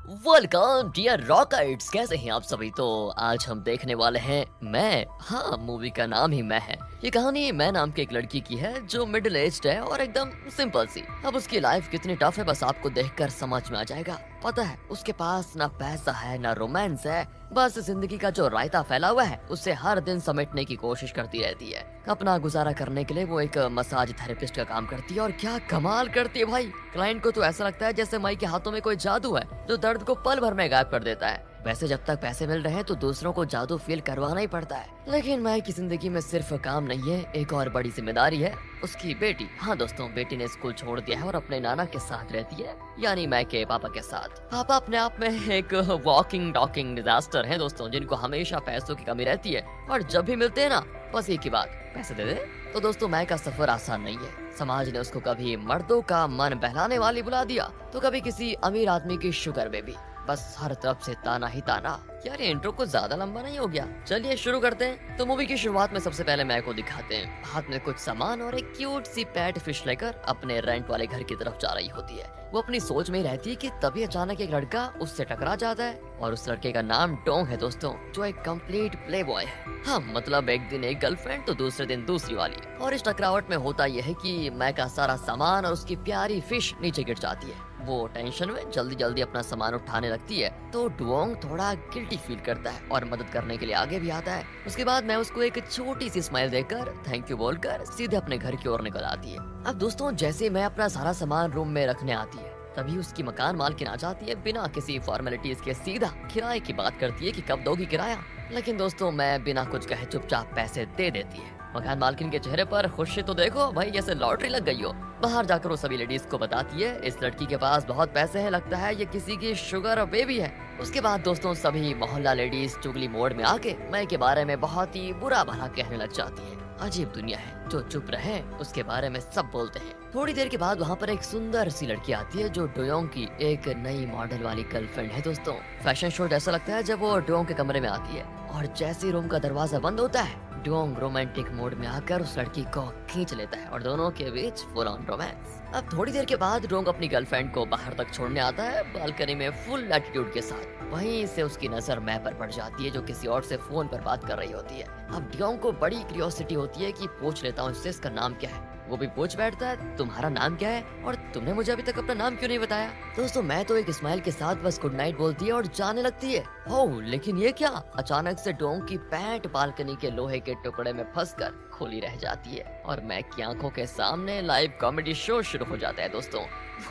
Welcome dear rockets, कैसे हैं आप सभी। तो आज हम देखने वाले हैं मैं। हाँ, मूवी का नाम ही मैं है। ये कहानी मैं नाम की एक लड़की की है जो मिडिल एज्ड है और एकदम सिंपल सी। अब उसकी लाइफ कितनी टफ है बस आपको देखकर समझ में आ जाएगा। पता है उसके पास ना पैसा है ना रोमांस है, बस जिंदगी का जो रायता फैला हुआ है उससे हर दिन समेटने की कोशिश करती रहती है। अपना गुजारा करने के लिए वो एक मसाज थेरेपिस्ट का काम करती है और क्या कमाल करती है भाई। क्लाइंट को तो ऐसा लगता है जैसे माई के हाथों में कोई जादू है जो दर्द को पल भर में गायब कर देता है। वैसे जब तक पैसे मिल रहे हैं तो दूसरों को जादू फील करवाना ही पड़ता है, लेकिन माई की जिंदगी में सिर्फ काम नहीं है, एक और बड़ी जिम्मेदारी है, उसकी बेटी। हाँ दोस्तों, बेटी ने स्कूल छोड़ दिया है और अपने नाना के साथ रहती है, यानी मैं के पापा के साथ। पापा अपने आप में एक वॉकिंग टॉकिंग डिजास्टर है दोस्तों, जिनको हमेशा पैसों की कमी रहती है और जब भी मिलते हैं ना बस एक ही बात, पैसे दे दे। तो दोस्तों मैं का सफर आसान नहीं है। समाज ने उसको कभी मर्दों का मन बहलाने वाली बुला दिया तो कभी किसी अमीर आदमी की शुगर बेबी, बस हर तरफ से ताना ही ताना। यार ये इंट्रो कुछ ज्यादा लंबा नहीं हो गया, चलिए शुरू करते हैं। तो मूवी की शुरुआत में सबसे पहले मैं को दिखाते हैं, हाथ में कुछ सामान और एक क्यूट सी पैट फिश लेकर अपने रेंट वाले घर की तरफ जा रही होती है। वो अपनी सोच में ही रहती है कि तभी अचानक एक लड़का उससे टकरा जाता है और उस लड़के का नाम डोंग है दोस्तों, जो एक कंप्लीट प्ले बॉय है। हाँ मतलब एक दिन एक गर्लफ्रेंड तो दूसरे दिन दूसरी वाली। और इस टकरावट में होता यह है कि मैं का सारा सामान और उसकी प्यारी फिश नीचे गिर जाती है। वो टेंशन में जल्दी जल्दी अपना सामान उठाने लगती है तो डुओंग थोड़ा गिल्टी फील करता है और मदद करने के लिए आगे भी आता है। उसके बाद मैं उसको एक छोटी सी स्माइल देकर थैंक यू बोलकर सीधे अपने घर की ओर निकल आती है। अब दोस्तों जैसे मैं अपना सारा सामान रूम में रखने आती है तभी उसकी मकान मालकिन आ जाती है, बिना किसी फॉर्मेलिटीज के सीधा किराए की बात करती है कि कब दोगी किराया। लेकिन दोस्तों मैं बिना कुछ कहे चुपचाप पैसे दे देती है। मकान मालकिन के चेहरे पर खुशी तो देखो भाई, जैसे लॉटरी लग गई हो। बाहर जाकर वो सभी लेडीज को बताती है इस लड़की के पास बहुत पैसे हैं, लगता है ये किसी की शुगर बेबी है। उसके बाद दोस्तों सभी मोहल्ला लेडीज चुगली मोड में आके मैं के बारे में बहुत ही बुरा भला कहने लग जाती है। अजीब दुनिया है, जो चुप रहे उसके बारे में सब बोलते हैं। थोड़ी देर के बाद वहाँ पर एक सुंदर सी लड़की आती है जो डोयोंग की एक नई मॉडल वाली गर्लफ्रेंड है दोस्तों। फैशन शो जैसा लगता है जब वो डोयोंग के कमरे में आती है और जैसे ही रूम का दरवाजा बंद होता है डोंग रोमांटिक मोड में आकर उस लड़की को खींच लेता है और दोनों के बीच फुल ऑन रोमांस। अब थोड़ी देर के बाद डोंग अपनी गर्लफ्रेंड को बाहर तक छोड़ने आता है बालकनी में फुल एटीट्यूड के साथ। वहीं से उसकी नजर मैं पर पड़ जाती है जो किसी और से फोन पर बात कर रही होती है। अब डोंग को बड़ी क्यूरियोसिटी होती है कि पूछ लेता हूँ इससे इसका नाम क्या है। वो भी पूछ बैठता है तुम्हारा नाम क्या है और तुमने मुझे अभी तक अपना नाम क्यों नहीं बताया। दोस्तों मैं तो एक स्माइल के साथ बस गुड नाइट बोलती है और जाने लगती है। ओह लेकिन ये क्या, अचानक से डोंग की पैंट बालकनी के लोहे के टुकड़े में फंसकर खुली रह जाती है और मैं की आंखों के सामने लाइव कॉमेडी शो शुरू हो जाता है दोस्तों।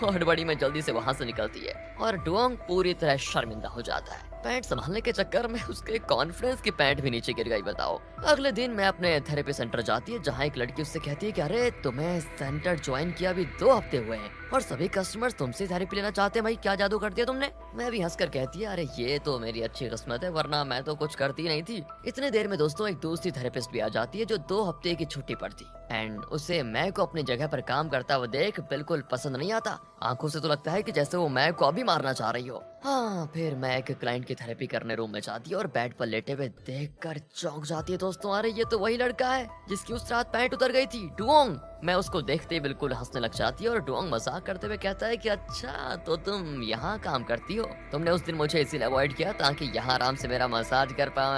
और बड़ी में जल्दी से वहाँ से निकलती है और डोंग पूरी तरह शर्मिंदा हो जाता है। पैंट संभालने के चक्कर में उसके कॉन्फ्रेंस की पैंट भी नीचे गिर गई बताओ। अगले दिन मैं अपने थेरेपी सेंटर जाती है जहाँ एक लड़की उससे कहती है कि अरे तुम्हें सेंटर ज्वाइन किया अभी 2 हफ्ते हुए हैं और सभी कस्टमर्स तुमसे थेरेपी लेना चाहते हैं, भाई क्या जादू कर दिया तुमने। मैं भी हंसकर कहती है अरे ये तो मेरी अच्छी किस्मत है, वरना मैं तो कुछ करती नहीं थी। इतने देर में दोस्तों एक दूसरी थेरेपिस्ट भी आ जाती है जो 2 हफ्ते की छुट्टी पर थी एंड उसे मैं को अपनी जगह पर काम करता हुआ देख बिल्कुल पसंद नहीं आता। आंखों से तो लगता है कि जैसे वो मैं को अभी मारना चाह रही हो। हाँ फिर मैं एक क्लाइंट की थेरेपी करने रूम में जाती है और बेड पर लेटे हुए देखकर चौंक जाती है दोस्तों, अरे ये तो वही लड़का है जिसकी उस रात पैंट उतर गई थी, डुओंग। मैं उसको देखते ही बिल्कुल हंसने लग जाती है और डुओंग मजाक करते हुए कहता है कि अच्छा तो तुम यहाँ काम करती हो, तुमने उस दिन मुझे इसीलिए अवॉइड किया ताकि यहाँ आराम से मेरा मसाज कर पाओ,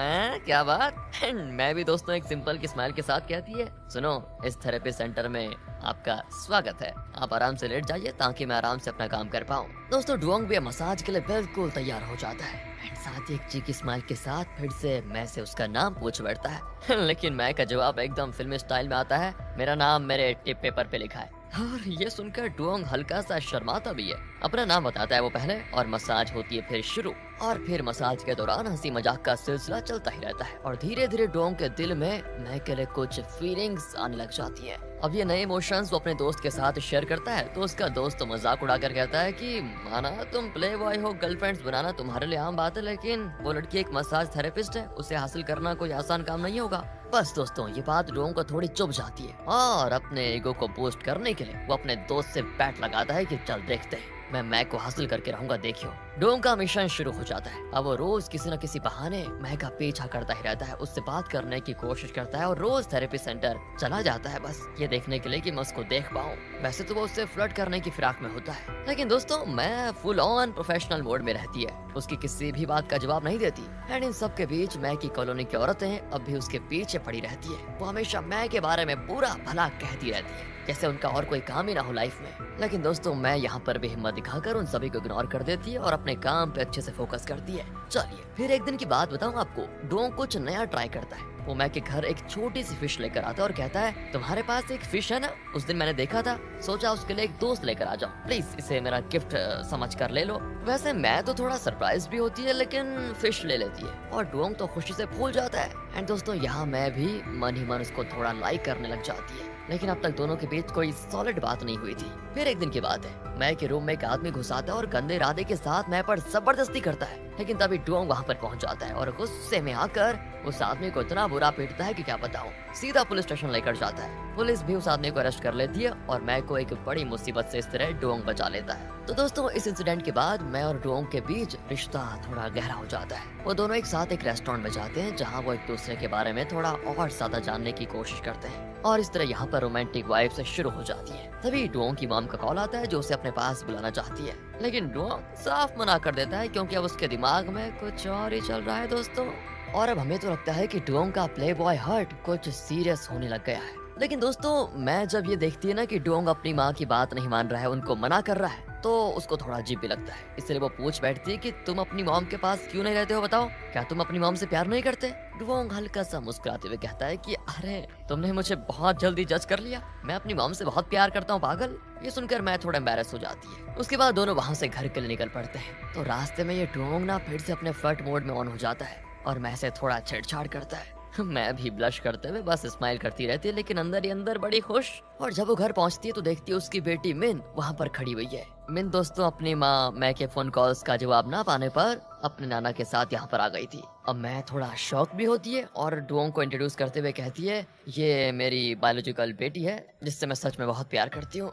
क्या बात। एंड मैं भी दोस्तों एक सिंपल की स्माइल के साथ कहती है सुनो इस थेरेपी सेंटर में आपका स्वागत है, आप आराम से लेट जाइए ताकि मैं आराम से अपना काम कर पाऊँ। दोस्तों डुओंग भी मसाज के लिए बिल्कुल तैयार हो जाता है एंड साथ ही एक चीकी स्माइल के साथ फिर से मैं से उसका नाम पूछ बैठता है। लेकिन मैं का जवाब एकदम फिल्मी स्टाइल में आता है, मेरा नाम मेरे टिप पेपर पे लिखा है। और ये सुनकर डुओंग हल्का सा शर्माता भी है। अपना नाम बताता है वो पहले और मसाज होती है फिर शुरू। और फिर मसाज के दौरान हंसी मजाक का सिलसिला चलता ही रहता है और धीरे धीरे डोंग के दिल में मैं के लिए कुछ फीलिंग्स आने लग जाती है। अब ये नए इमोशंस वो अपने दोस्त के साथ शेयर करता है तो उसका दोस्त तो मजाक उड़ाकर कहता है कि माना तुम प्ले बॉय हो, गर्लफ्रेंड्स बनाना तुम्हारे लिए आम बात है, लेकिन वो लड़की एक मसाज थेरेपिस्ट है, उसे हासिल करना कोई आसान काम नहीं होगा। बस दोस्तों ये बात डोंग को थोड़ी चुभ जाती है और अपने ईगो को बूस्ट करने के लिए वो अपने दोस्त से बैट लगाता है कि चल देखते हैं। मैं मैक को हासिल करके रहूंगा, देखियो। डोंग का मिशन शुरू हो जाता है। अब वो रोज किसी न किसी बहाने मैक का पीछा करता ही रहता है, उससे बात करने की कोशिश करता है और रोज थेरेपी सेंटर चला जाता है, बस ये देखने के लिए कि मैं उसको देख पाऊँ। वैसे तो वो उससे फ्लर्ट करने की फिराक में होता है, लेकिन दोस्तों मैं फुल ऑन प्रोफेशनल मोड में रहती है, उसकी किसी भी बात का जवाब नहीं देती। एंड इन सब के बीच मैक की कॉलोनी की औरतें अब भी उसके पीछे पड़ी रहती है। वो हमेशा मैक के बारे में बुरा भला कहती रहती है, जैसे उनका और कोई काम ही ना हो लाइफ में। लेकिन दोस्तों मैं यहाँ पर भी हिम्मत दिखाकर उन सभी को इग्नोर कर देती है और अपने काम पे अच्छे से फोकस करती है। चलिए फिर एक दिन की बात बताऊँ आपको, डोंग कुछ नया ट्राई करता है। वो मैक के घर एक छोटी सी फिश लेकर आता है और कहता है, तुम्हारे पास एक फिश है ना, उस दिन मैंने देखा था, सोचा उसके लिए एक दोस्त लेकर आ जाऊं, प्लीज इसे मेरा गिफ्ट समझ कर ले लो। वैसे मैं तो थोड़ा सरप्राइज भी होती है, लेकिन फिश ले लेती है और डोंग तो खुशी से फूल जाता है। एंड दोस्तों यहाँ मैं भी मन ही मन उसको थोड़ा लाइक करने लग जाती है, लेकिन अब तक दोनों के बीच कोई सॉलिड बात नहीं हुई थी। फिर एक दिन की बात है, मैक के रूम में एक आदमी घुस आता है और गंदे इरादे के साथ मैक पर जबरदस्ती करता है, लेकिन तभी डोंग वहाँ पर पहुँच जाता है और गुस्से में आकर उस आदमी को इतना बुरा पीटता है कि क्या बताऊं। सीधा पुलिस स्टेशन लेकर जाता है। पुलिस भी उस आदमी को अरेस्ट कर लेती है और मैक को एक बड़ी मुसीबत से इस तरह डोंग बचा लेता है। तो दोस्तों इस इंसिडेंट के बाद मैं और डोंग के बीच रिश्ता थोड़ा गहरा हो जाता है। वो दोनों एक साथ एक रेस्टोरेंट में जाते हैं, जहाँ वो एक दूसरे के बारे में थोड़ा और ज्यादा जानने की कोशिश करते हैं और इस तरह यहाँ पर रोमांटिक वाइब से शुरू हो जाती है। तभी डोंग की मॉम का कॉल आता है जो उसे अपने पास बुलाना चाहती है, लेकिन डोंग साफ मना कर देता है क्योंकि अब उसके दिमाग में कुछ और ही चल रहा है दोस्तों। और अब हमें तो लगता है कि डोंग का प्ले बॉय हर्ट कुछ सीरियस होने लग गया है। लेकिन दोस्तों मैं जब ये देखती है ना कि डोंग अपनी माँ की बात नहीं मान रहा है, उनको मना कर रहा है, तो उसको थोड़ा अजीब भी लगता है। इसलिए वो पूछ बैठती है कि तुम अपनी मॉम के पास क्यों नहीं रहते हो, बताओ, क्या तुम अपनी मॉम से प्यार नहीं करते? डोंग हल्का सा मुस्कुराते हुए कहता है कि अरे तुमने मुझे बहुत जल्दी जज कर लिया, मैं अपनी मॉम से बहुत प्यार करता हूँ पागल। ये सुनकर मैं थोड़ा एम्बैरस हो जाती है। उसके बाद दोनों वहाँ से घर के लिए निकल पड़ते हैं। तो रास्ते में ये डोंग ना फिर से अपने फ्लर्ट मोड में ऑन हो जाता है और मैं से थोड़ा छेड़छाड़ करता है। मैं भी ब्लश करते हुए बस स्माइल करती रहती है, लेकिन अंदर ही अंदर बड़ी खुश। और जब वो घर पहुंचती है तो देखती है उसकी बेटी मिन वहां पर खड़ी हुई है। मिन दोस्तों अपनी माँ मैक के फोन कॉल्स का जवाब ना पाने पर अपने नाना के साथ यहाँ पर आ गई थी। अब मैं थोड़ा शॉक भी होती है और डोंग को इंट्रोड्यूस करते हुए कहती है, ये मेरी बायोलॉजिकल बेटी है जिससे मैं सच में बहुत प्यार करती हूँ।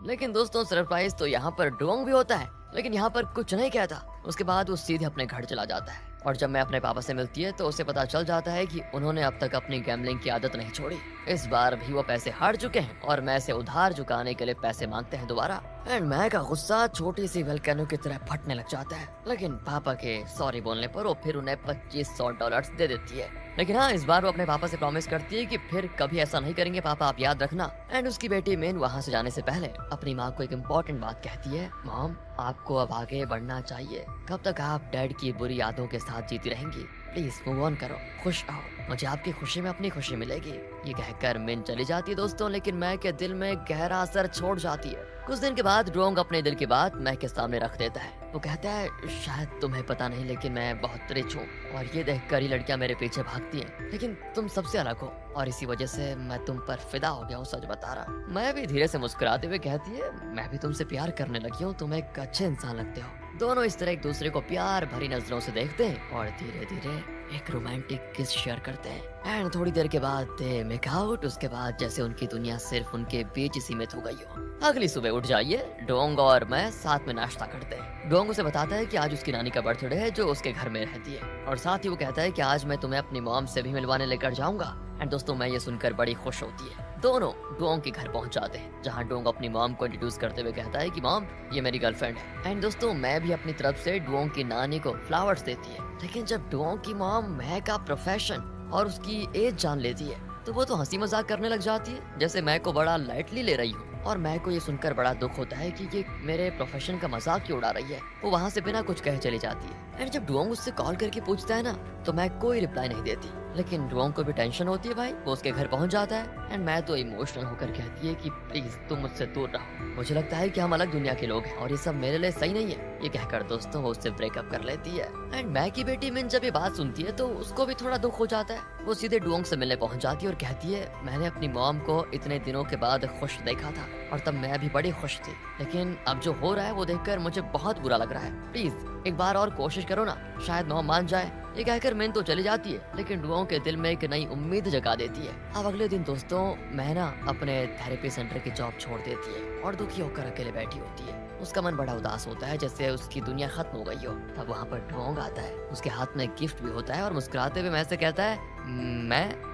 लेकिन दोस्तों सरप्राइज तो यहाँ पर डोंग भी होता है, लेकिन यहाँ पर कुछ नहीं कहता। उसके बाद वो सीधे अपने घर चला जाता है और जब मैं अपने पापा से मिलती है तो उसे पता चल जाता है कि उन्होंने अब तक अपनी गैम्बलिंग की आदत नहीं छोड़ी। इस बार भी वो पैसे हार चुके हैं और मैं से उधार चुकाने के लिए पैसे मांगते हैं दोबारा। एंड मैं का गुस्सा छोटी सी वल्केनो की तरह फटने लग जाता है, लेकिन पापा के सॉरी बोलने पर वो फिर उन्हें $2500 दे देती है। लेकिन हाँ इस बार वो अपने पापा से प्रॉमिस करती है कि फिर कभी ऐसा नहीं करेंगे पापा, आप याद रखना। एंड उसकी बेटी मेन वहाँ से जाने से पहले अपनी माँ को एक इम्पोर्टेंट बात कहती है, मॉम आपको अब आगे बढ़ना चाहिए, कब तक आप डैड की बुरी यादों के साथ जीती रहेंगी, प्लीज मूव ऑन करो, खुश रहो, मुझे आपकी खुशी में अपनी खुशी मिलेगी। ये कहकर मिन चली जाती है दोस्तों, लेकिन मैक के दिल में गहरा असर छोड़ जाती है। कुछ दिन के बाद डोंग अपने दिल की बात मैक के सामने रख देता है। वो कहता है, शायद तुम्हें पता नहीं लेकिन मैं बहुत रिच हूँ और ये देखकर ही लड़कियां मेरे पीछे भागती हैं, लेकिन तुम सबसे अलग हो और इसी वजह से मैं तुम पर फिदा हो गया हूँ, सच बता रहा। मैं भी धीरे से मुस्कुराते हुए कहती है, मैं भी तुमसे प्यार करने लगी हूँ, तुम एक अच्छे इंसान लगते हो। दोनों इस तरह एक दूसरे को प्यार भरी नजरों से देखते हैं और धीरे धीरे एक रोमांटिक किस शेयर करते हैं। एंड थोड़ी देर के बाद दे मेक आउट। उसके बाद जैसे उनकी दुनिया सिर्फ उनके बीच ही सीमित हो गई हो। अगली सुबह उठ जाइए, डोंग और मैं साथ में नाश्ता करते हैं। डोंग उसे बताता है कि आज उसकी नानी का बर्थडे है जो उसके घर में रहती है, और साथ ही वो कहता है कि आज मैं तुम्हें अपनी मॉम से भी मिलवाने लेकर जाऊंगा। एंड दोस्तों मैं ये सुनकर बड़ी खुश होती है। दोनों डोंग के घर पहुंच जाते हैं, जहां डोंग अपनी मॉम को इंट्रोड्यूस करते हुए कहता है कि मॉम ये मेरी गर्लफ्रेंड है। एंड दोस्तों मैं भी अपनी तरफ से डोंग की नानी को फ्लावर्स देती है, लेकिन जब डोंग की मॉम मैं का प्रोफेशन और उसकी एज जान लेती है तो वो तो हंसी मजाक करने लग जाती है, जैसे मैं को बड़ा लाइटली ले रही हूँ। और मैं को ये सुनकर बड़ा दुख होता है कि ये मेरे प्रोफेशन का मजाक क्यों उड़ा रही है। वो वहाँ से बिना कुछ कहे चली जाती है। एंड जब डोंग उससे कॉल करके पूछता है ना तो मैं कोई रिप्लाई नहीं देती, लेकिन डोंग को भी टेंशन होती है भाई। वो उसके घर पहुंच जाता है एंड मैं तो इमोशनल होकर कहती है कि प्लीज तुम मुझसे दूर रहो, मुझे लगता है कि हम अलग दुनिया के लोग हैं और ये सब मेरे लिए सही नहीं है। ये कहकर दोस्तों वो उससे ब्रेकअप कर लेती है। एंड मैं की बेटी मिन जब ये बात सुनती है तो उसको भी थोड़ा दुख हो जाता है। वो सीधे डोंग से मिलने पहुंच जाती है और कहती है, मैंने अपनी मॉम को इतने दिनों के बाद खुश देखा था और तब मैं भी बड़ी खुश थी, लेकिन अब जो हो रहा है वो देखकर मुझे बहुत बुरा लग रहा है। प्लीज एक बार और कोशिश करो ना, शायद मॉम मान जाए। ये कहकर मिन तो चली जाती है, लेकिन डोंग के दिल में एक नई उम्मीद जगा देती है। अब अगले दिन दोस्तों मैं ना अपने थेरेपी सेंटर की जॉब छोड़ देती है और दुखी होकर अकेले बैठी होती है। उसका मन बड़ा उदास होता है, जैसे उसकी दुनिया खत्म हो गई हो। तब वहाँ पर डुओंग आता है, उसके हाथ में गिफ्ट भी होता है और मुस्कुराते हुए मैं से कहता है,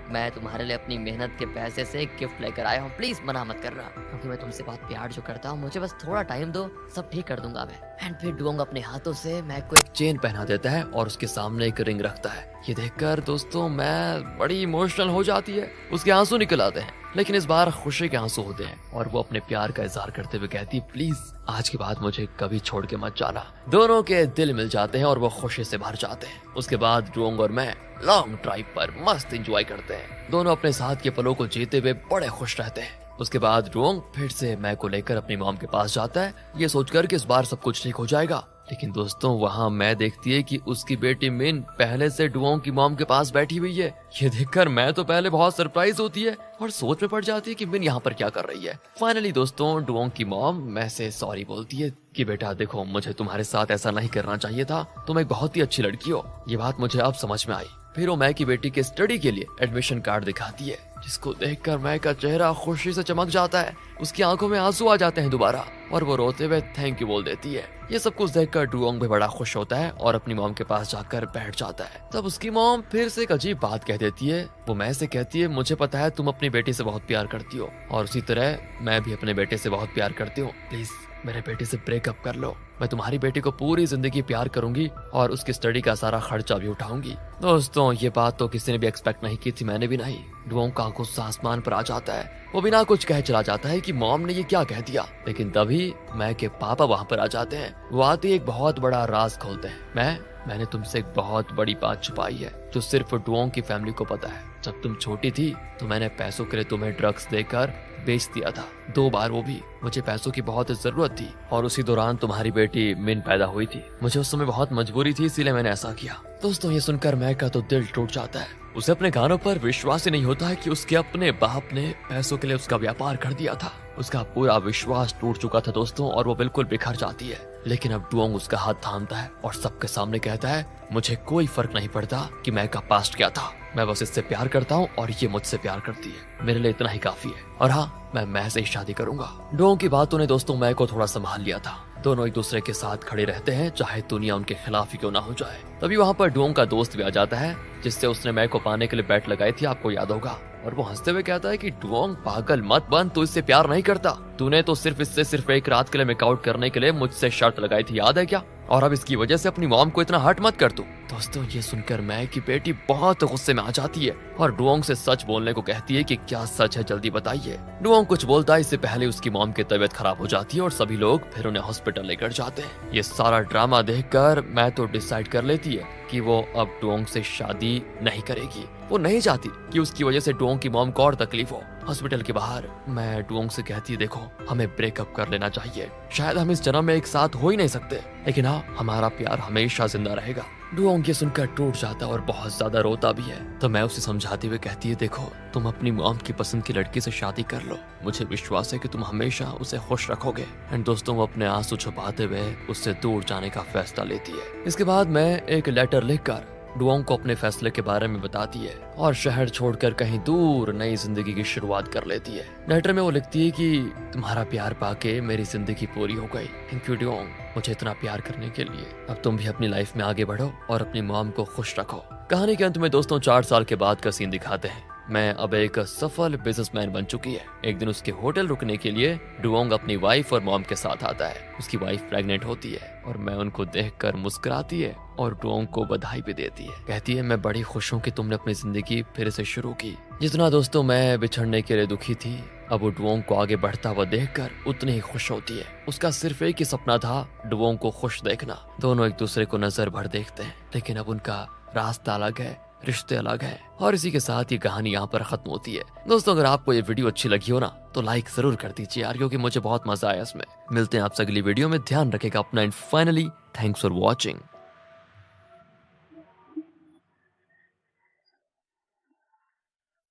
मैं तुम्हारे लिए अपनी मेहनत के पैसे से एक गिफ्ट लेकर आया हूँ, प्लीज मना मत करना, क्योंकि मैं तुमसे बहुत प्यार जो करता हूँ, मुझे बस थोड़ा टाइम दो, सब ठीक कर दूंगा मैं। एंड फिर डुओंग अपने हाथों से मैक को एक चेन पहना देता है और उसके सामने एक रिंग रखता है। ये देखकर दोस्तों मैं बड़ी इमोशनल हो जाती है, उसके आंसू निकल आते हैं, लेकिन इस बार खुशी के आंसू होते हैं और वो अपने प्यार का इजहार करते हुए कहती है, प्लीज आज के बाद मुझे कभी छोड़ के मत जाना। दोनों के दिल मिल जाते हैं और वो खुशी से भर जाते हैं। उसके बाद डुओंग और मैं लॉन्ग ड्राइव पर मस्त एंजॉय करते हैं। दोनों अपने साथ के पलों को जीते हुए बड़े खुश रहते हैं। उसके बाद डुओंग फिर से मैं को लेकर अपनी मॉम के पास जाता है, ये सोचकर कि इस बार सब कुछ ठीक हो जाएगा। लेकिन दोस्तों वहाँ मैं देखती है कि उसकी बेटी मिन पहले से डुओंग की मॉम के पास बैठी हुई है। ये देखकर मैं तो पहले बहुत सरप्राइज होती है और सोच में पड़ जाती है कि मिन यहाँ पर क्या कर रही है। फाइनली दोस्तों डुओंग की मॉम मैं से सॉरी बोलती है कि बेटा देखो, मुझे तुम्हारे साथ ऐसा नहीं करना चाहिए था, तुम एक बहुत ही अच्छी लड़की हो, ये बात मुझे अब समझ में आई। फिर वो मैं की बेटी के स्टडी के लिए एडमिशन कार्ड दिखाती है, जिसको देखकर मैं का चेहरा खुशी से चमक जाता है, उसकी आंखों में आंसू आ जाते हैं दोबारा और वो रोते हुए थैंक यू बोल देती है। ये सब कुछ देखकर डुओंग भी बड़ा खुश होता है और अपनी मॉम के पास जाकर बैठ जाता है। तब उसकी मॉम फिर से एक अजीब बात कह देती है, वो मैं से कहती है, मुझे पता है तुम अपनी बेटी से बहुत प्यार करती हो और उसी तरह मैं भी अपने बेटे से बहुत प्यार करती हूँ, प्लीज मेरे बेटे से ब्रेकअप कर लो, मैं तुम्हारी बेटी को पूरी जिंदगी प्यार करूंगी और उसकी स्टडी का सारा खर्चा भी उठाऊंगी। दोस्तों ये बात तो किसी ने भी एक्सपेक्ट नहीं की थी, मैंने भी नहीं। डुओंग का गुस्सा आसमान पर आ जाता है, वो बिना कुछ कहे चला जाता है कि मॉम ने ये क्या कह दिया। लेकिन तभी मैं के पापा वहाँ पर आ जाते हैं, वो आते एक बहुत बड़ा राज खोलते हैं। मैंने तुमसे एक बहुत बड़ी बात छुपाई है जो सिर्फ डुओंग की फैमिली को पता है। जब तुम छोटी थी तो मैंने पैसों के लिए तुम्हें ड्रग्स देकर बेच दिया था, 2 बार, वो भी मुझे पैसों की बहुत जरूरत थी और उसी दौरान तुम्हारी बेटी मिन पैदा हुई थी। मुझे उस समय बहुत मजबूरी थी, इसीलिए मैंने ऐसा किया। दोस्तों ये सुनकर मैं का तो दिल टूट जाता है, उसे अपने कानों पर विश्वास ही नहीं होता है कि उसके अपने बाप ने पैसों के लिए उसका व्यापार कर दिया था। उसका पूरा विश्वास टूट चुका था दोस्तों और वो बिल्कुल बिखर जाती है। लेकिन अब डुओंग उसका हाथ थामता है और सबके सामने कहता है, मुझे कोई फर्क नहीं पड़ता कि मैं का पास्ट क्या था, मैं बस इससे प्यार करता हूँ और ये मुझसे प्यार करती है, मेरे लिए इतना ही काफी है और हाँ मैं से ही शादी करूंगा। डुओंग की बातों ने दोस्तों मैं को थोड़ा संभाल लिया था। दोनों एक दूसरे के साथ खड़े रहते हैं चाहे दुनिया उनके खिलाफ ही क्यों ना हो जाए। तभी वहाँ पर डुओंग का दोस्त भी आ जाता है जिससे उसने मैं को पाने के लिए बैट लगाई थी, आपको याद होगा। और वो हंसते हुए कहता है कि डुओंग पागल मत बन, तू इससे प्यार नहीं करता, तूने तो सिर्फ एक रात के लिए मेकआउट करने के लिए मुझसे शर्त लगाई थी, याद है क्या? और अब इसकी वजह से अपनी मॉम को इतना हर्ट मत कर तू। दोस्तों ये सुनकर मैं की बेटी बहुत गुस्से में आ जाती है और डुओंग से सच बोलने को कहती है कि क्या सच है, जल्दी बताइए। डुओंग कुछ बोलता है, इससे पहले उसकी मॉम की तबीयत खराब हो जाती है और सभी लोग फिर उन्हें हॉस्पिटल लेकर जाते हैं। ये सारा ड्रामा देखकर मैं तो डिसाइड कर लेती है कि वो अब डुओंग से शादी नहीं करेगी। वो नहीं चाहती कि उसकी वजह से डुओंग की मॉम को और तकलीफ हो। हॉस्पिटल के बाहर मैं डुओंग से कहती है, देखो हमें ब्रेकअप कर लेना चाहिए, शायद हम इस जन्म में एक साथ हो ही नहीं सकते, लेकिन हाँ हमारा प्यार हमेशा जिंदा रहेगा। डुओंग ये सुनकर टूट जाता और बहुत ज्यादा रोता भी है। तो मैं उसे समझाते हुए कहती है, देखो तुम अपनी मॉम की पसंद की लड़की से शादी कर लो, मुझे विश्वास है कि तुम हमेशा उसे खुश रखोगे। एंड दोस्तों वो अपने आंसू छुपाते हुए उससे दूर जाने का फैसला लेती है। इसके बाद मैं एक लेटर लिखकर डुओंग को अपने फैसले के बारे में बताती है और शहर छोड़कर कहीं दूर नई जिंदगी की शुरुआत कर लेती है। लेटर में वो लिखती है कि तुम्हारा प्यार पाके मेरी जिंदगी पूरी हो गई, थैंक यू डुओंग मुझे इतना प्यार करने के लिए। अब तुम भी अपनी लाइफ में आगे बढ़ो और अपनी मॉम को खुश रखो। कहानी के अंत में दोस्तों 4 साल के बाद का सीन दिखाते हैं। मैं अब एक सफल बिजनेसमैन बन चुकी है। एक दिन उसके होटल रुकने के लिए डुओंग अपनी वाइफ और मॉम के साथ आता है। उसकी वाइफ प्रेग्नेंट होती है और मैं उनको देखकर मुस्कुराती है और डुओंग को बधाई भी देती है। कहती है, मैं बड़ी खुश हूँ कि तुमने अपनी जिंदगी फिर से शुरू की। जितना दोस्तों मैं बिछड़ने के लिए दुखी थी, अब वो डुओंग को आगे बढ़ता हुआ देखकर उतनी ही खुश होती है। उसका सिर्फ एक ही सपना था, डुओंग को खुश देखना। दोनों एक दूसरे को नजर भर देखते हैं, लेकिन अब उनका रास्ता अलग है, रिश्ते अलग हैं। और इसी के साथ ये कहानी यहाँ पर खत्म होती है। दोस्तों अगर आपको ये वीडियो अच्छी लगी हो ना तो लाइक जरूर कर दीजिए यार, क्योंकि मुझे बहुत मजा आया इसमें। मिलते हैं आपसे अगली वीडियो में, ध्यान रखेगा अपना and finally thanks for watching.